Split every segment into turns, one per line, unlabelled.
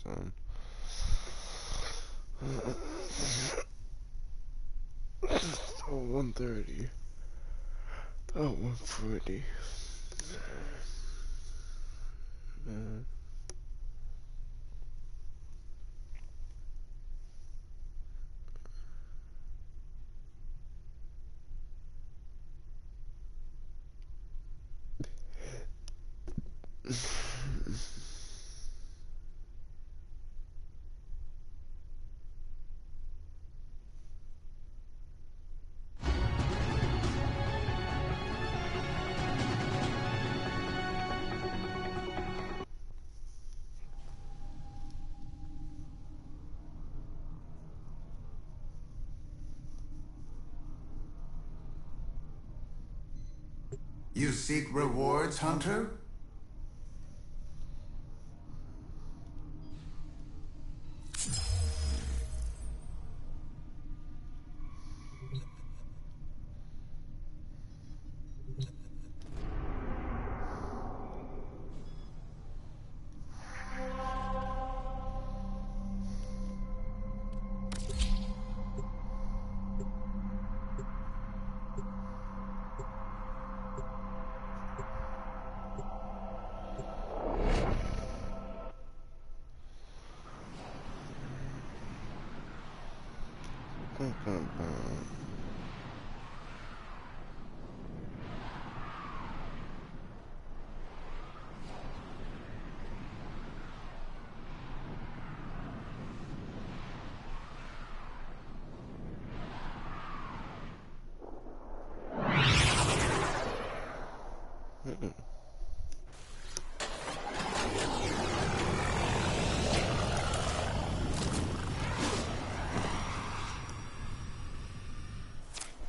on. 130. 140.
You seek rewards, Hunter?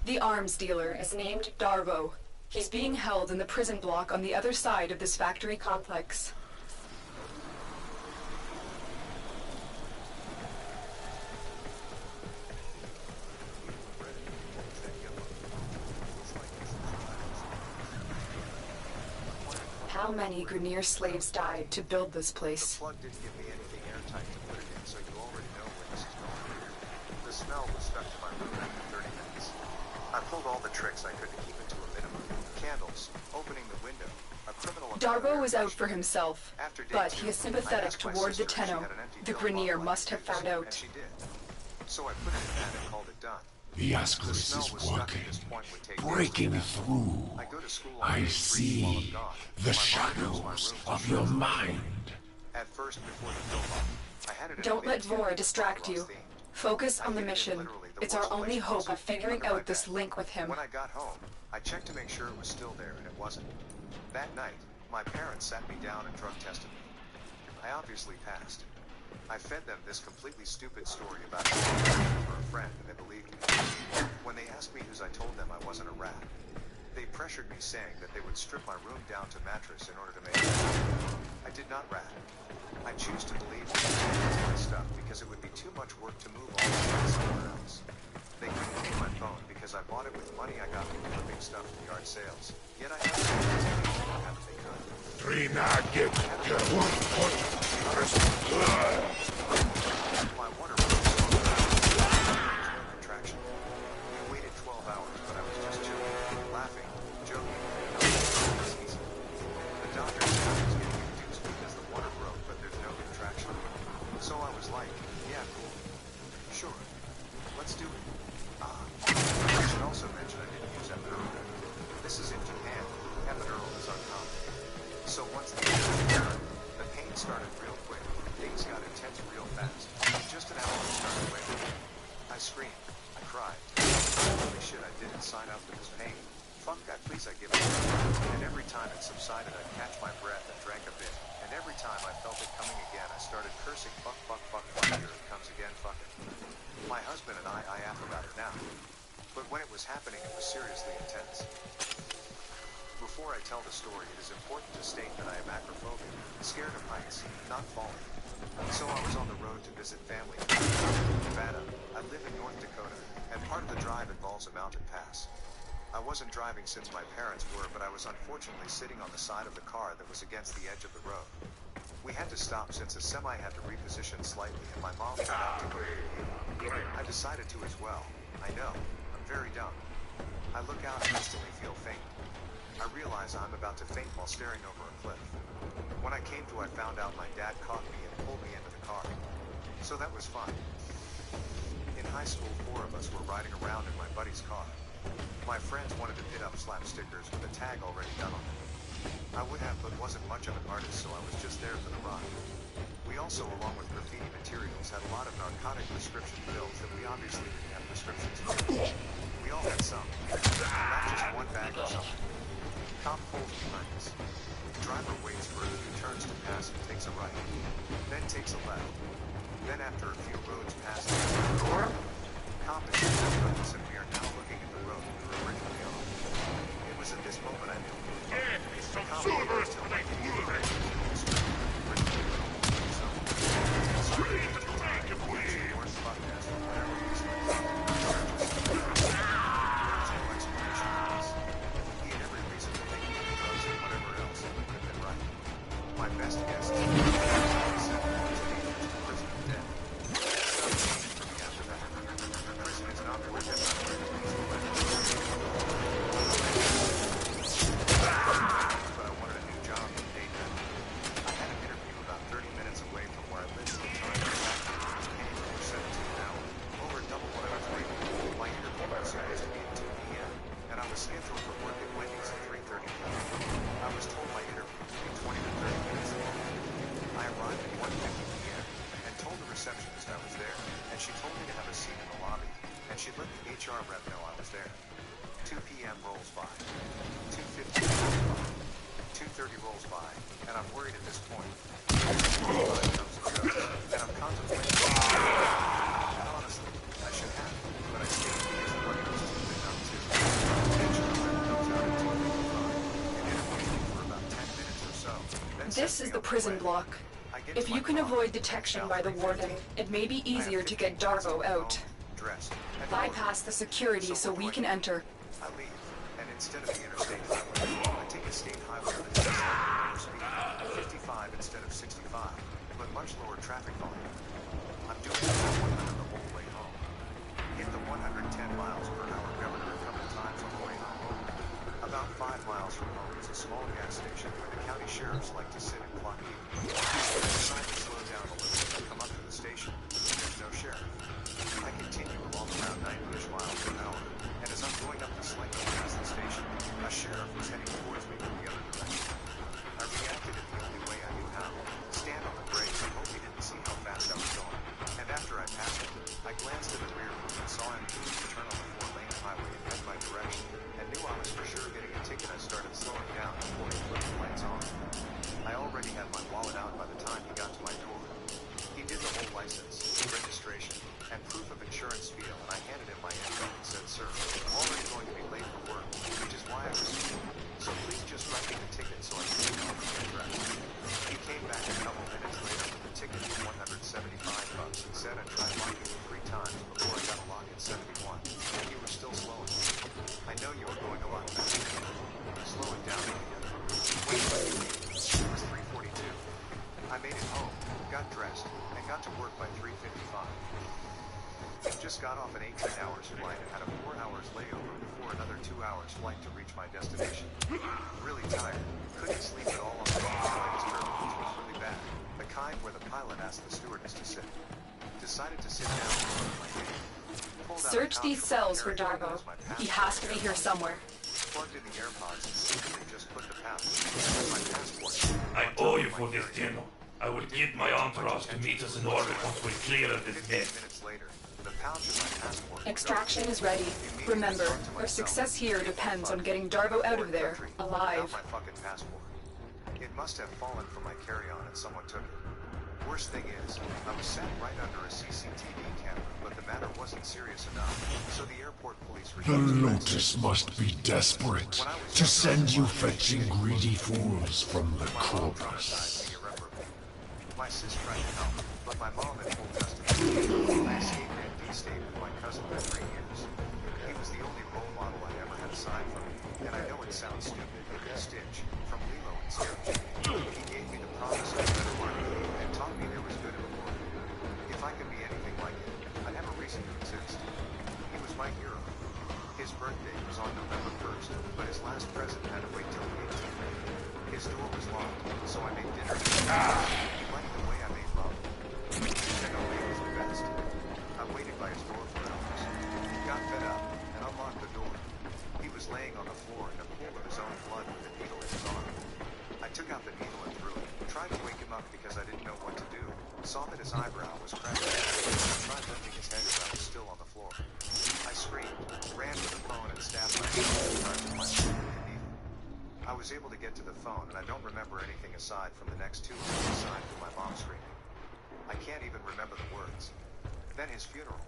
The arms dealer is named Darvo. He's being held in the prison block on the other side of this factory complex. How many Grenier slaves died to build this place?
The plug didn't give me anything airtight to put it in, so you already know where this is going. The smell was stuck to my room after 30 minutes. I pulled all the tricks I could to keep it to a minimum. Candles, opening the window, a criminal...
Darvo was out for himself, but he is sympathetic toward the Tenno. The Grenier must have found out.
And she did. So I put it in that and called it done.
The Ascaris is working, breaking through. I see the shadows of your mind.
At first, before the build-up, I had it.
Don't let Vora distract you. Focus on the mission. It's our only hope of figuring out this link with him.
When I got home, I checked to make sure it was still there, and it wasn't. That night, my parents sat me down and drug tested me. I obviously passed. I fed them this completely stupid story about for a friend, and they believed me. When they asked me whose I told them I wasn't a rat, they pressured me saying that they would strip my room down to mattress in order to make it. I did not rat. I choose to believe my stuff because it would be too much work to move all the way somewhere else. They couldn't take my phone because I bought it with money I got from flipping stuff from yard sales. Yet I haven't how they could. My water contraction. We waited 12 hours, but I was just chilling, laughing, joking. The doctor said I was getting induced because the water broke, but there's no contraction. So I was like, yeah, cool. Sure. Let's do it. I should also mention I didn't use epidural. This is in Japan. Epidural is uncommon. So once the pain started real quick, things got intense real fast. In just an hour, it started raining. I screamed. I cried. Holy shit, I didn't sign up for this pain. Fuck that, please, I give it up. And every time it subsided, I'd catch my breath and drank a bit. And every time I felt it coming again, I started cursing, fuck, here it comes again, fuck it. My husband and I laugh about it now. But when it was happening, it was seriously intense. Before I tell the story, it is important to state that I am acrophobic, scared of heights, not falling. So I was on the road to visit family in Nevada. I live in North Dakota, and part of the drive involves a mountain pass. I wasn't driving since my parents were, but I was unfortunately sitting on the side of the car that was against the edge of the road. We had to stop since a semi had to reposition slightly and my mom got out to go to the gate. I decided to as well. I know, I'm very dumb. I look out and instantly feel faint. I realize I'm about to faint while staring over a cliff. When I came to, I found out my dad caught me and pulled me into the car. So that was fun. In high school, 4 of us were riding around in my buddy's car. My friends wanted to pit up slap stickers with a tag already done on them. I would have, but wasn't much of an artist, so I was just there for the ride. We also, along with graffiti materials, had a lot of narcotic prescription pills that we obviously didn't have prescriptions for. We all had some. Not just one bag or something. Cop pulls behind us. Driver waits for a few turns to pass and takes a right. Then takes a left. Then after a few roads past cop is behind us and we are now looking at the road we were originally on. It was at this moment I knew. The cop waited until I could get right to the street. Sorry to take time. Actually, worse podcast or whatever these things. There's no explanation for this. He had every reason to think he had drugs and whatever else, and he would have been right. My best guess is that he was 7 months of age to prison and dead. Nothing changed for me after that. Prison is not worth it. But I wanted a new job and paid better. I had an interview about 30 minutes away from where I lived, so time to back was paying over 17 an hour, over double what I was making. My interview was supposed to be at 2 p.m., and I was scheduled for work at Wendy's at 3:30 p.m. I was told my interview would be 20 to 30 minutes long. I arrived at 1:50 p.m. and told the receptionist I was there, and she told me to have a seat in the lobby, and she let the HR rep know I was there. 2 p.m. rolls by. 2:50 rolls by. 2:30 rolls by, and I'm worried at this point. 2:45 comes and goes, and I'm contemplating. And honestly, I should have, but I stayed because the money was too big up too. The HR rep comes out at 2:55 and interviews me for about 10 minutes or so. Then
This is the prison block. If you can avoid detection by the warden, it may be easier to get Darvo out. Bypass the security so we can enter.
I leave, and instead of the interstate highway, I take a state highway that has slightly lower speed, 55 instead of 65, but much lower traffic volume. I'm doing about 100 the whole way home. Hit the 110 miles per hour governor a couple times on the way home. About 5 miles from home is a small gas station where the county sheriffs like to sit and clock you. I decide to slow down a little and come up to the station. There's no sheriff. I continue along around 90-ish miles per hour, and as I'm going up the slight hill past the station, a sheriff was heading towards me from the other direction. I reacted in the only way I knew how, stand on the brakes and hope he didn't see how fast I was going. And after I passed him, I glanced in the rear view and saw him choose to turn on the 4-lane highway and head my direction, and knew I was for sure getting a ticket. I started slowing down before he flipped the lights on. I already had my wallet out by the time he got to my door. He did the whole license, registration, and proof of insurance spiel, and I handed him my info and said, "Sir, I'm already going to be late for work, which is why I was here. So please just write me the ticket so I can know the address." He came back a couple minutes later with the ticket for $175 and said I tried locking it 3 times before I got a lock at 71, and you were still slowing. I know you were going a lot faster. Slow it down together. Wait, it was 3:42. I made it home, got dressed, and got to work by 3:55. Just got off an 18 hours flight and had a 4 hours layover before another 2 hours flight to reach my destination. Really tired. Couldn't sleep at all on the latest turbulence was really bad. The kind where the pilot asked the stewardess to sit. Decided to sit down in front of my gate.
Search these cells for Darvo. He has to be here somewhere.
Plugged in the AirPods and secretly just put the password. My passport.
I owe you for this, General. I will get my entourage to meet us in orbit once we're clear of this
15
mess.
minutes later, the pouch of my passport.
Extraction is ready. Remember, our success here depends on getting Darvo out of there, alive.
My fucking passport. It must have fallen from my carry-on and someone took it. Worst thing is, I was sat right under a CCTV camera, but the matter wasn't serious enough, so the airport police
The Lotus must be desperate to send you fetching greedy fools from the corpus.
My sis tried to help, but my mom had full custody. I escaped and de-stayed with my cousin for 3 years. He was the only role model I ever had aside from me, and I know it sounds stupid, but Stitch, from Lilo and Stitch, he gave me the promise of a better life. door was locked, so I made dinner. He liked the way I made love. Generally, it was the best. I waited by his door for hours. He got fed up and unlocked the door. He was laying on the floor in a pool of his own blood with a needle in his arm. I took out the needle and threw it. Tried to wake him up because I didn't know what to do. Saw that his eyebrow was cracked. Tried lifting his head as I was still on the floor. I screamed, ran to the phone and stabbed myself with my needle. I was able to get to the phone, and I don't remember anything aside from the next 2 minutes aside from my mom screaming. I can't even remember the words. Then his funeral.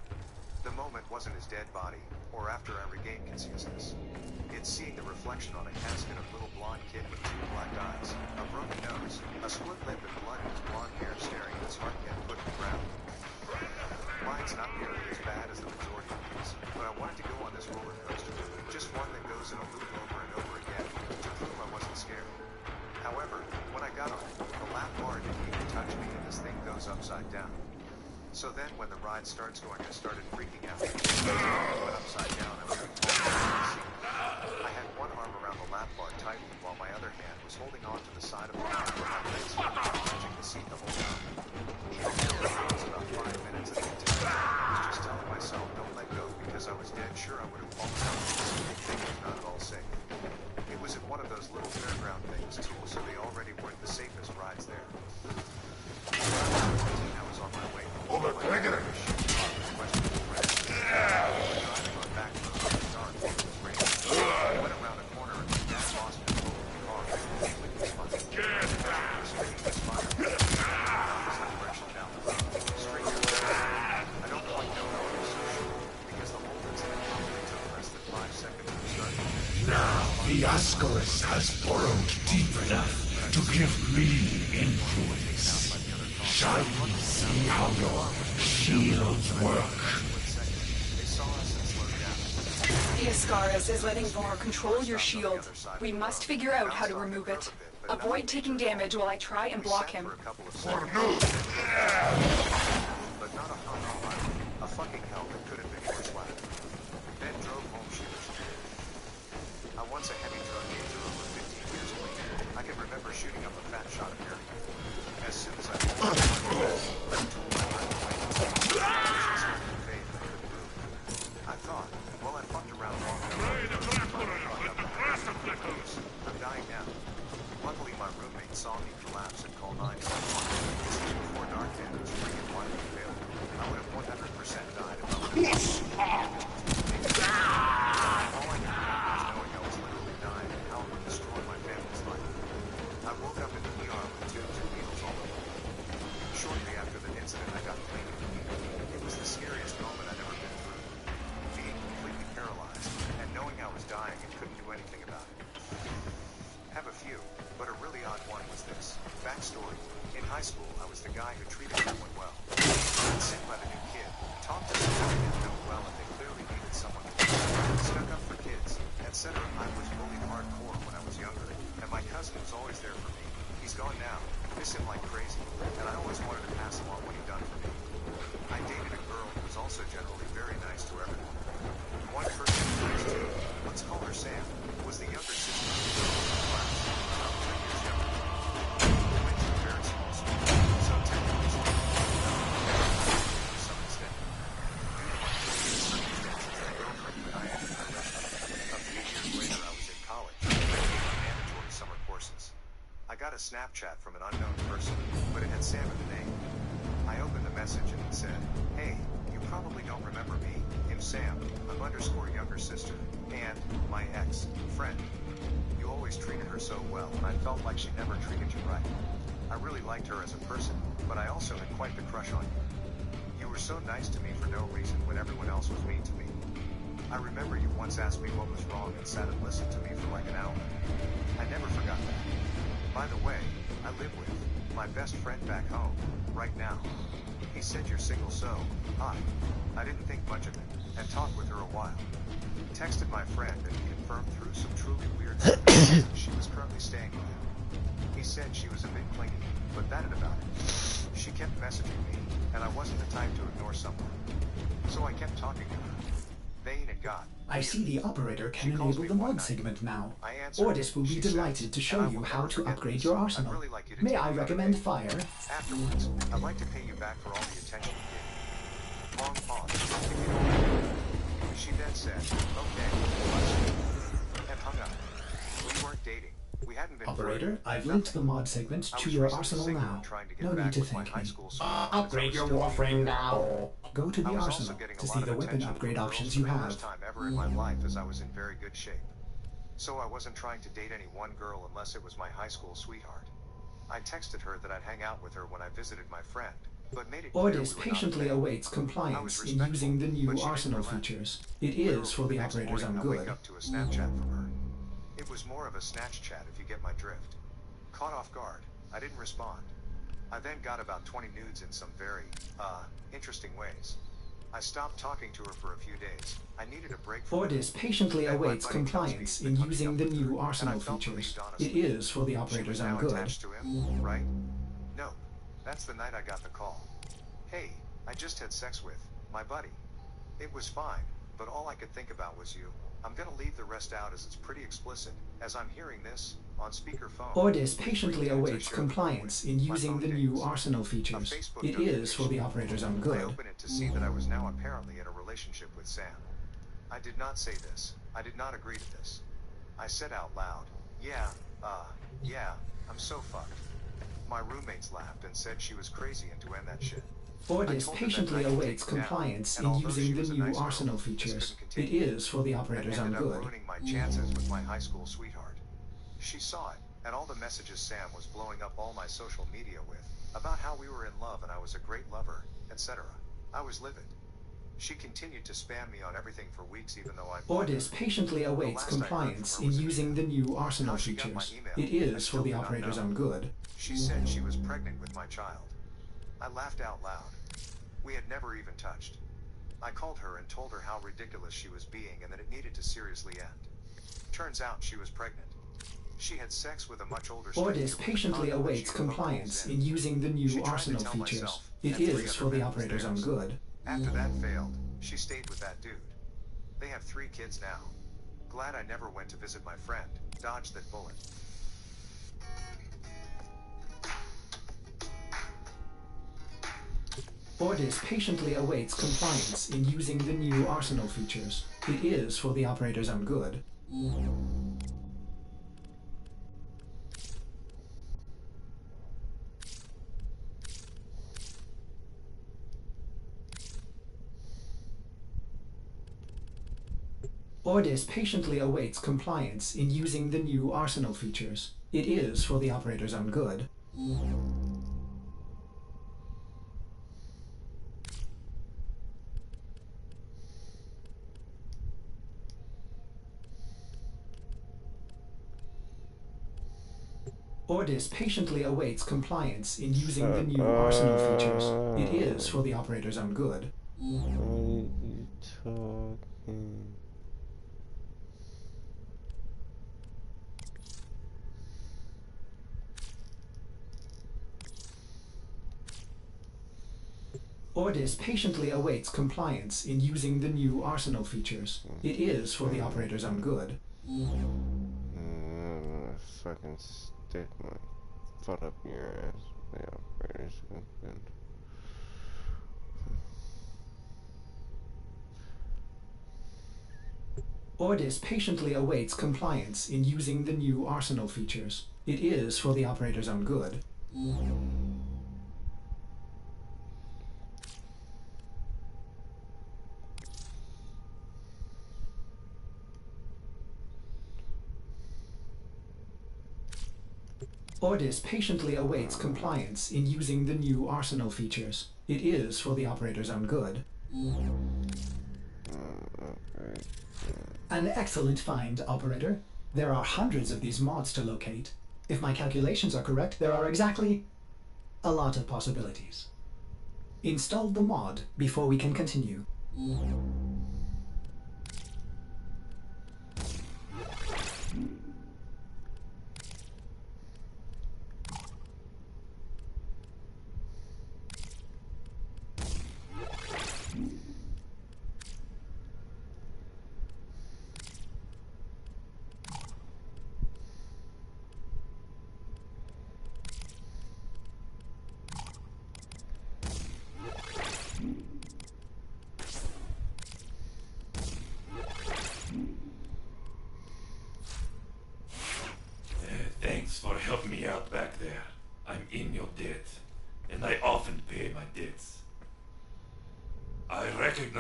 The moment wasn't his dead body, or after I regained consciousness. It's seeing the reflection on a casket of little blonde kid with 2 black eyes, a broken nose, a split lip, and blood in his blonde hair staring at his heart get put in the ground. Mine's not nearly as bad as the majority of these, but I wanted to go on this roller coaster, just one that goes in a loop over and over again, to prove I wasn't scared. However, when I got on it, the lap bar didn't even touch me and this thing goes upside down. So then when the ride starts going, I started freaking out. I went upside down and couldn't fall off the seat. I had one arm around the lap bar tightly while my other hand was holding on to the side of the car where my legs were touching the seat the whole time. It was about 5 minutes at the time. I was just telling myself, don't let go, because I was dead sure I would have fallen out of this thing was not at all safe. It was at one of those little fairground things too, so they already weren't the safest rides there. I was on my way home. I went around a corner and my dad lost control of the car. It was funny. I don't quite know how it was so sure, because the whole incident probably took less than 5 seconds to start.
Now the Ascaris has burrowed deep enough to give me influence. Shall we see how your shields work?
The Ascaris is letting Vor control your shield. We must figure out how to remove it. Avoid taking damage while I try and block him.
For no!
But not a hung on fire. A fucking hell that could have been worse weapon. Then drove home shooting. I once a heavy drug user over 15 years clean. I can remember shooting up a fat shot of Harry. As soon as I pulled my vest, I told my right away. I thought, well, I fucked around long enough. I'm dying now. Luckily, my roommate saw me collapse and called 911. This was before dark damage freaking wanted to fail. I would have 100% died if I would have. All I knew was knowing I was literally dying and how it would destroy my family's life. I woke up in the ER with tubes and needles all over me. Shortly after the incident, I got clean. It was the scariest moment I'd ever been through. Being completely paralyzed and knowing I was dying and couldn't do anything about it. Have a few, but a really odd one was this. Backstory. In high school, I was the guy who treated everyone well. Got sent by the new kid, talked to someone I didn't know well and they clearly needed someone to stuck up for kids, etc. I was bullied hardcore when I was younger, and my cousin was always there for me. He's gone now. Miss him like crazy, and I always wanted to pass along what he'd done for me. I dated a girl who was also generally very nice to everyone. One person who was nice to, let's call her Sam, was the younger sister of the girl in the class, about 3 years younger. We went to a very small school, so technically speaking, to some extent. Due to my previous circumstances, the girlfriend that I had met. A few years later, I was in college, taking my mandatory summer courses. I got a Snapchat from an unknown person, but it had Sam in the name. I opened the message and it said, "Hey, you probably don't remember me. I'm Sam, I'm _younger sister, and my ex-friend. You always treated her so well, and I felt like she never treated you right. I really liked her as a person, but I also had quite the crush on you. You were so nice to me for no reason when everyone else was mean to me. I remember you once asked me what was wrong and sat and listened to me for like an hour. I never forgot that. By the way, I live with my best friend back home, right now. He said you're single, so, hi. I didn't think much of it, and talked with her a while. Texted my friend and he confirmed through some truly weird circumstances she was currently staying with him. He said she was a bit clingy, but batted about it. She kept messaging me, and I wasn't the type to ignore someone. So I kept talking to her. They ain't got.
I see the operator can
She calls
enable
me
the
one
mod
night.
segment now.
I answered.
Ordis will be
She says,
delighted to
"And
show
I
you
will
how
never
to
forget
upgrade
this.
your
I'd
arsenal.
really like you to
May
take
I
me on a
recommend
date.
fire?
Afterwards, I'd like to pay you back for all the attention you gave me." Long pause. If you don't mind. She then said, "Okay, and hung up. We weren't dating. We hadn't been
Operator,
flirting,
I've
nothing.
linked the mod segment
I
to
was
your
recently
arsenal
single
now.
and trying to get
No need
back
to
with my
thank
high
me.
school sweetheart since I
Upgrade
was
your
still
warframe now.
Go to
I
the
was also
arsenal
getting
to
a
see
lot
the
of
weapon
attention
upgrade
from
options
girls
you
for the
have.
first time ever in my life, as I was in very good shape. So I wasn't trying to date any one girl unless it was my high school sweetheart. I texted her that I'd hang out with her when I visited my friend, but made it clear
Ordis
we were not a
patiently
thing.
awaits
I was
compliance in
respectful,
using the
but
new
she didn't
arsenal
relent.
features. It
Literally
is for
the
the
next
operators
morning,
on
I wake
good.
up to a Snapchat from her. It was more of a snatch chat, if you get my drift. Caught off guard, I didn't respond. I then got about 20 nudes in some very, interesting ways. I stopped talking to her for a few days. I needed a break from her.
Ordis patiently
Then my
awaits
buddy tells me
compliance
he's
in
been hooking
using
up
the
with her,
new
and
arsenal
I felt
features.
relieved, honestly.
It is for the
She
operators
was
on
now
good.
attached to him, right? No. That's the night I got the call. "Hey, I just had sex with my buddy. It was fine, but all I could think about was you. I'm gonna leave the rest out as it's pretty explicit, as I'm hearing this on speakerphone."
Ordis
with
patiently
3 dudes I
awaits
shared
compliance
with.
in
My
using
phone
the new
dings.
arsenal
A
features.
Facebook
It is for the
notification.
operators on
I
good.
open it to see that I was now apparently in a relationship with Sam. I did not say this. I did not agree to this. I said out loud, yeah, I'm so fucked. My roommates laughed and said she was crazy and to end that shit. I
Ordis
told her that
patiently
I could
awaits
take it down,
compliance
and
in
although
using
she
the
was a
new
nice girl,
arsenal
this
features.
couldn't
It
continue.
is for the
That
operators on
ended up
good.
ruining my chances with my high school sweetheart. She saw it, and all the messages Sam was blowing up all my social media with, about how we were in love and I was a great lover, etc. I was livid. She continued to spam me on everything for weeks even though I blocked her.
Ordis patiently awaits
last I heard
compliance
from her
in
was an
using the new arsenal
How she got my
features.
email,
It
I
is
still
for the
do not
operators
know.
on good.
She said she was pregnant with my child. I laughed out loud. We had never even touched. I called her and told her how ridiculous she was being and that it needed to seriously end. Turns out she was pregnant. She had sex with a much older stranger
Ordis
with a
patiently
condom that
awaits
she poked holes
compliance
in.
in using the
She
new
tried to
arsenal
tell
features.
myself,
It
and 3
is
other
for the
men it was
operators on
theirs.
good.
After that failed, she stayed with that dude. They have 3 kids now. Glad I never went to visit my friend. Dodged that bullet.
Ordis patiently awaits compliance in using the new arsenal features. It is for the operators on good. Ordis patiently awaits compliance in using the new arsenal features. It is for the operators on good. Ordis patiently awaits compliance in using the new arsenal features. It is for the operators on good.
What are you talking?
Ordis patiently awaits compliance in using the new arsenal features. It is for the operators on good.
Fucking stick my foot up your ass. The operator's good.
Ordis patiently awaits compliance in using the new arsenal features. It is for the operators on good. Ordis patiently awaits compliance in using the new arsenal features. It is for the operators on good. An excellent find, operator. There are hundreds of these mods to locate. If my calculations are correct, there are exactly a lot of possibilities. Install the mod before we can continue.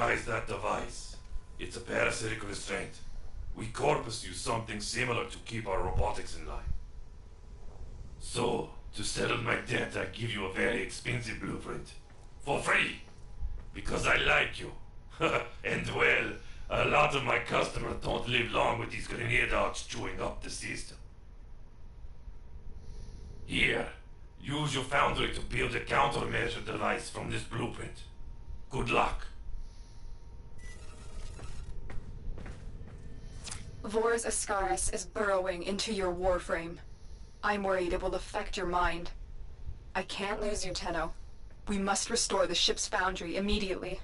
recognize that device. It's a parasitic restraint. We Corpus use something similar to keep our robotics in line. So, to settle my debt, I give you a very expensive blueprint. For free! Because I like you. And well, a lot of my customers don't live long with these grenade dogs chewing up the system. Here, use your foundry to build a countermeasure device from this blueprint. Good luck.
Vor's Ascaris is burrowing into your warframe. I'm worried it will affect your mind. I can't lose you, Tenno. We must restore the ship's foundry immediately.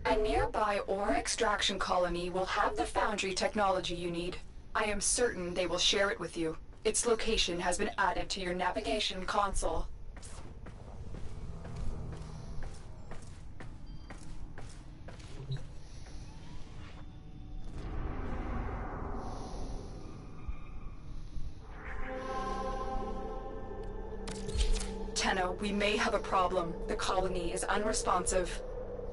A nearby ore extraction colony will have the foundry technology you need. I am certain they will share it with you. Its location has been added to your navigation console. Tenno, we may have a problem. The colony is unresponsive.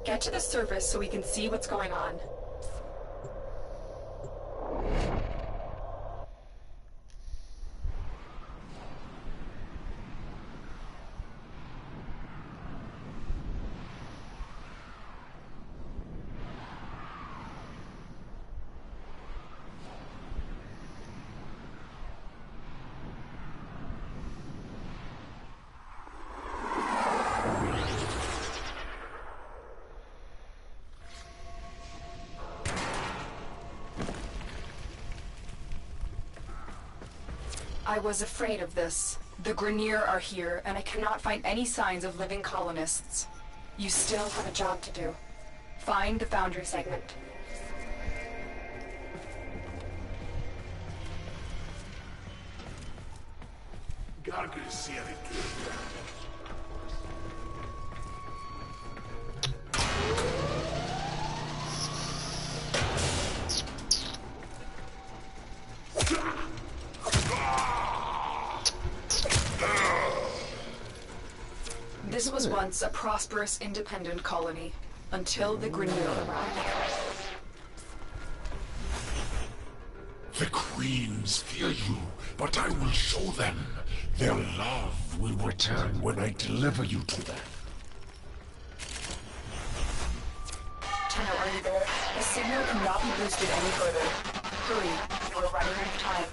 Get to the surface so we can see what's going on. I was afraid of this. The Grenier are here, and I cannot find any signs of living colonists. You still have a job to do. Find the foundry segment. This was once a prosperous, independent colony, until the Grenier arrived.
The queens fear you, but I will show them. Their love will return when I deliver you to them.
Tenno, are you there? The signal cannot be boosted any further. Hurry, you are running out of time.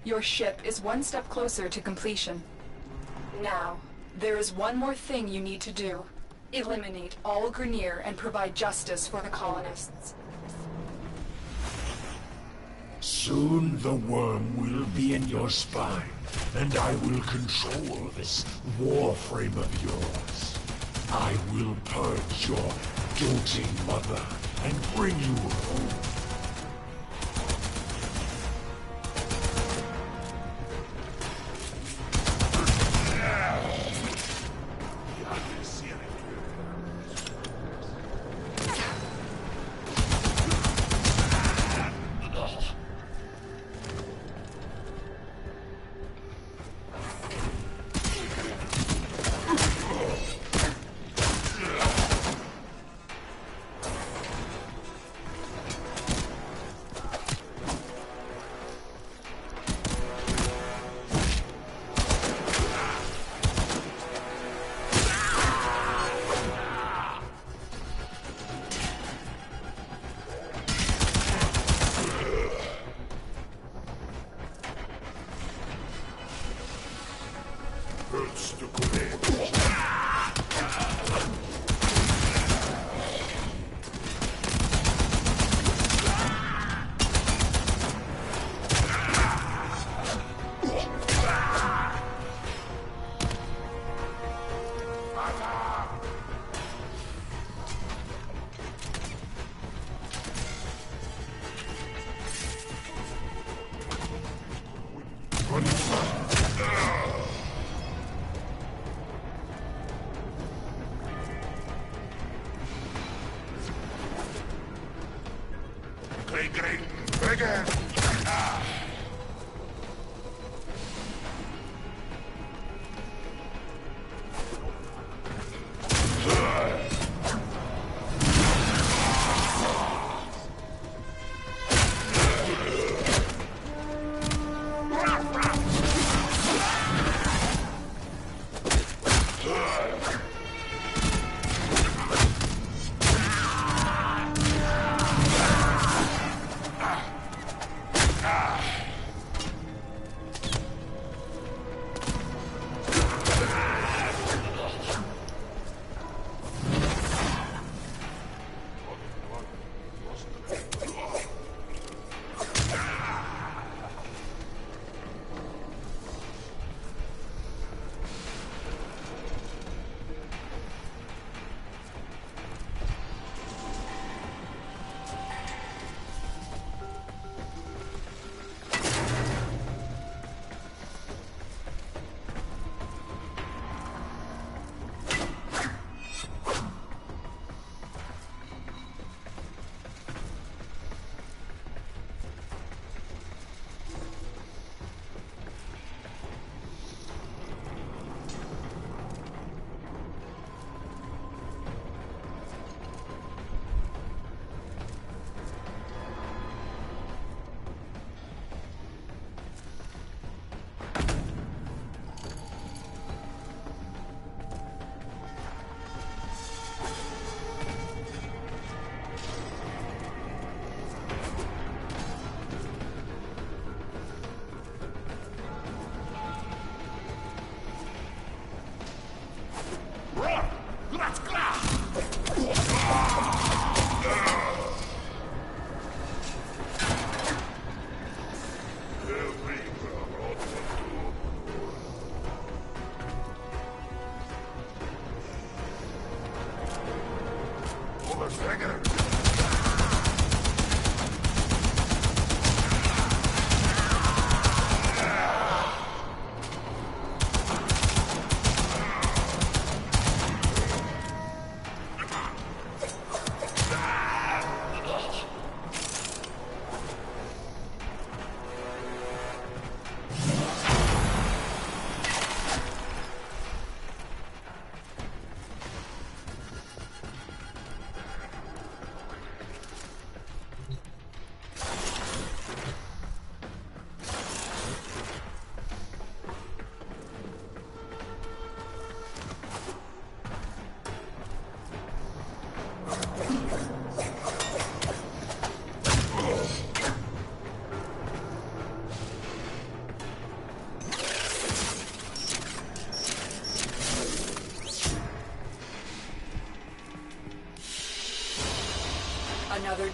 Your ship is one step closer to completion. Now, there is one more thing you need to do. Eliminate all Grenier and provide justice for the colonists.
Soon the worm will be in your spine, and I will control this warframe of yours. I will purge your doting mother and bring you home.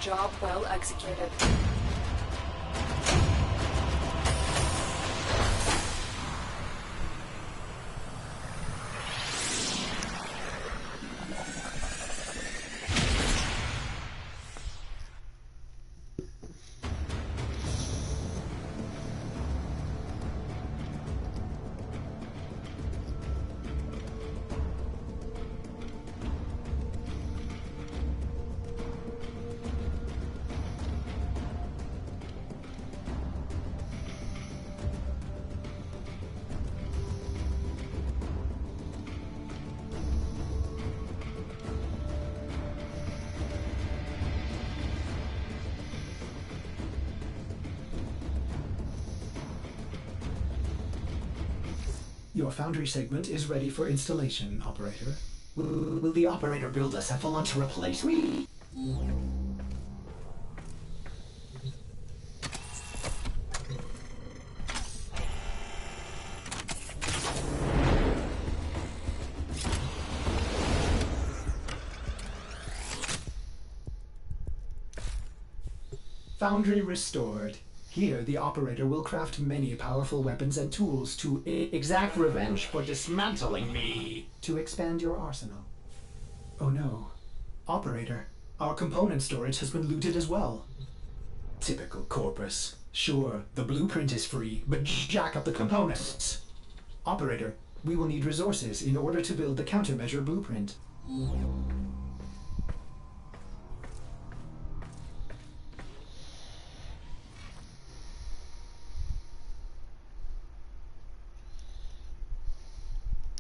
Job well executed.
Your foundry segment is ready for installation, operator. Will the operator build a cephalon to replace me? Foundry restored. Here, the operator will craft many powerful weapons and tools to exact revenge for dismantling me. To expand your arsenal. Oh no. Operator, our component storage has been looted as well. Typical Corpus. Sure, the blueprint is free, but jack up the components. Operator, we will need resources in order to build the countermeasure blueprint.